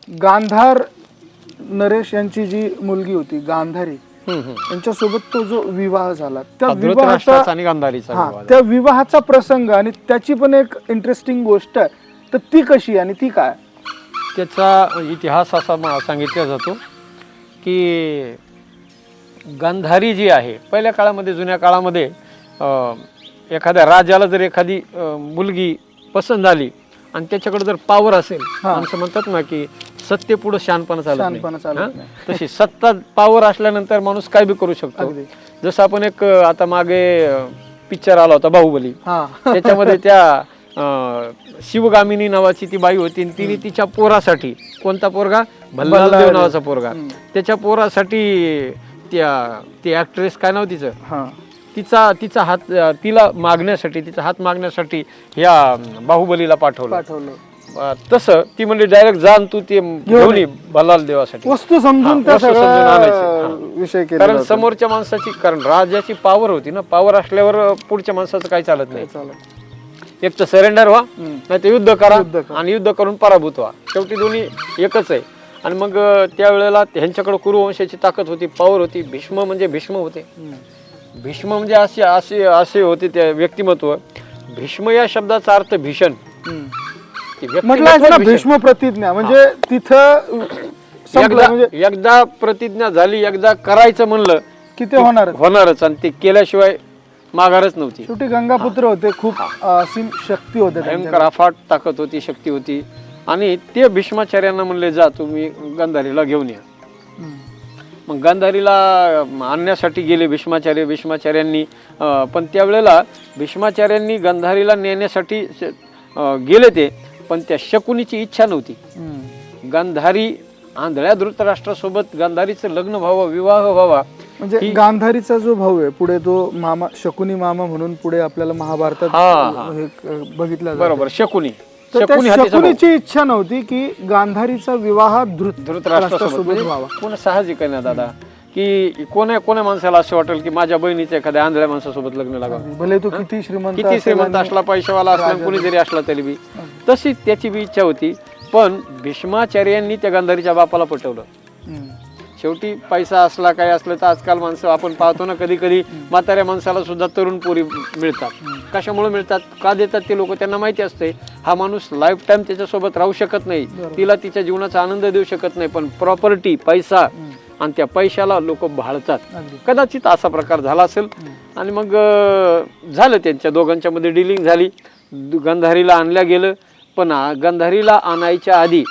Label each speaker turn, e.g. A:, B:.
A: गांधार नरेश यांची जी मुलगी होती गांधारी यांच्यासोबत तो जो विवाह झाला त्या विवाहाचा
B: आणि गांधारीचा
A: हा
B: विवाह.
A: त्या विवाहाचा प्रसंग आणि त्याची पण एक इंटरेस्टिंग गोष्ट आहे, तर ती कशी आणि ती काय?
B: त्याचा इतिहास असा सांगितला जातो की गांधारी जी आहे पहिल्या काळामध्ये, जुन्या काळामध्ये एखाद्या राजाला जर एखादी मुलगी पसंत झाली आणि त्याच्याकडे जर पावर असेल, माणसं म्हणतात ना की सत्य पुढे शहाणपणा चालत नाही, तशी सत्ता पावर असल्यानंतर माणूस काय बी करू शकतो. जसं आपण एक आता मागे पिक्चर आला होता बाहुबली, त्याच्यामध्ये त्या शिवगामिनी नावाची ती बाई होती, तिने तिच्या पोरासाठी, कोणता पोरगा, भल्लालदेव नावाचा पोरगा, त्याच्या पोरासाठी ती ऍक्ट्रेस काय नाव तिचं, तिचा हात तिला मागण्यासाठी, तिचा हात मागण्यासाठी ह्या बाहुबलीला पाठवलं. तसं ती म्हणजे डायरेक्ट जाण तू ते घेऊन ये भल्लाल देवासाठी,
A: वस्तू समजून विषय केला.
B: कारण समोरच्या माणसाची, कारण राजाची पावर होती ना, पावर असल्यावर पुढच्या माणसाचं काही चालत नाही. एक तर सरेंडर व्हा, नाही तर युद्ध करा, आणि युद्ध करून पराभूत व्हा, शेवटी दोन्ही एकच आहे. आणि मग त्यावेळेला ह्यांच्याकडे कुरुवंशाची ताकद होती, पॉवर होती. भीष्म म्हणजे भीष्म होते. भीष्म म्हणजे असे असे असे होते ते व्यक्तिमत्व. भीष्म या शब्दाचा अर्थ भीषण.
A: भीष्म प्रतिज्ञा म्हणजे तिथं
B: एकदा प्रतिज्ञा झाली, एकदा करायचं म्हणलं
A: की ते
B: होणारच, आणि ते केल्याशिवाय माघारच नव्हती.
A: शेवटी गंगापुत्र होते, खूप असीम शक्ती होते,
B: भयंकर अफाट ताकद होती, शक्ती होती. आणि ते भीष्माचार्यांना म्हणले जा तुम्ही गांधारीला घेऊन या. मग गांधारीला आणण्यासाठी गेले भीष्माचार्यांनी. पण त्यावेळेला भीष्माचार्यांनी गांधारीला नेण्यासाठी गेले ते, पण त्या शकुनीची इच्छा नव्हती. गांधारी आंधळ्या धृतराष्ट्रासोबत गांधारीचं लग्न व्हावं, विवाह व्हावा.
A: म्हणजे गांधारीचा जो भाऊ आहे पुढे तो मामा, शकुनी मामा म्हणून पुढे आपल्याला महाभारतात बघितलं.
B: बरोबर, शकुनी.
A: शकुनीची इच्छा नव्हती की गांधारीचा विवाह धृतराष्ट्रासोबत व्हावा.
B: कोण साहजिक आहे ना दादा, की कोण्या माणसाला असं वाटेल की माझ्या बहिणीच्या एखाद्या आंधळ्या माणसासोबत लग्न लागावं,
A: भले तो किती श्रीमंत
B: असला, पैशावाला असला, कोणी जरी असला तरी बी. तशी त्याची बी इच्छा होती. पण भीष्माचार्यांनी त्या गांधारीच्या बापाला पटवलं. शेवटी पैसा असला, काय असलं, तर आजकाल माणसं आपण पाहतो ना, कधी कधी म्हाताऱ्या माणसाला सुद्धा तरुण पोरी मिळतात. कशामुळे मिळतात, का देतात ते लोक, त्यांना माहिती असते हा माणूस लाईफ टाइम त्याच्यासोबत राहू शकत नाही, तिला तिच्या जीवनाचा आनंद देऊ शकत नाही, पण प्रॉपर्टी, पैसा, आणि त्या पैशाला लोक भाळतात. कदाचित असा प्रकार झाला असेल. आणि मग झालं, त्यांच्या दोघांच्या मध्ये डिलिंग झाली. गांधारीला आणल्या गेलं. पण गांधारीला आणायच्या आधी